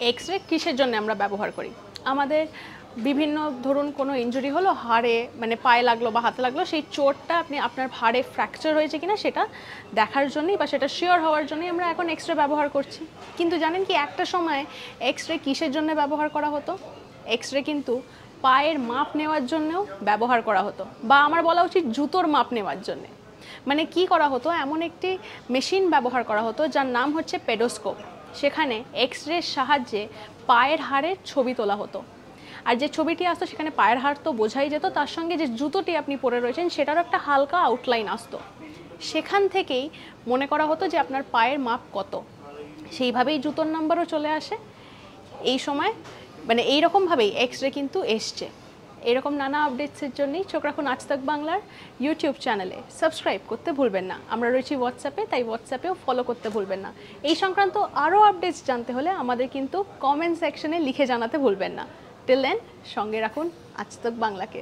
X ray কিসের জন্য আমরা ব্যবহার করি? আমাদের বিভিন্ন ধরুন কোনো ইনজুরি হলো হাড়ে, মানে পায়ে লাগলো বা হাতে লাগলো, সেই চোটটা আপনার হাড়ে ফ্র্যাকচার হয়েছে কিনা সেটা দেখার জন্যই বা সেটা শিওর হওয়ার জন্যই আমরা এখন এক্স রে ব্যবহার করছি। কিন্তু জানেন কি, একটা সময় এক্স রে কিসের জন্য ব্যবহার করা হতো? এক্স রে কিন্তু পায়ের মাপ নেওয়ার জন্যও ব্যবহার করা হতো, বা আমার বলা উচিত জুতোর মাপ নেওয়ার জন্যে। মানে কি করা হতো, এমন একটি মেশিন ব্যবহার করা হতো যার নাম হচ্ছে পেডোস্কোপ। সেখানে এক্স রের সাহায্যে পায়ের হাড়ের ছবি তোলা হতো, আর যে ছবিটি আসতো সেখানে পায়ের হাড় তো বোঝাই যেত, তার সঙ্গে যে জুতোটি আপনি পরে রয়েছেন সেটারও একটা হালকা আউটলাইন আসতো। সেখান থেকেই মনে করা হতো যে আপনার পায়ের মাপ কত, সেইভাবেই জুতোর নাম্বারও চলে আসে। এই সময় মানে এইরকমভাবেই এক্স রে কিন্তু এসছে। এরকম নানা আপডেটসের জন্যই চোখ রাখুন আজ তাক বাংলার ইউটিউব চ্যানেলে। সাবস্ক্রাইব করতে ভুলবেন না। আমরা রয়েছি হোয়াটসঅ্যাপে, তাই হোয়াটসঅ্যাপেও ফলো করতে ভুলবেন না। এই সংক্রান্ত আরও আপডেটস জানতে হলে আমাদের কিন্তু কমেন্ট সেকশনে লিখে জানাতে ভুলবেন না। টিল দেন সঙ্গে রাখুন আজ তাক বাংলাকে।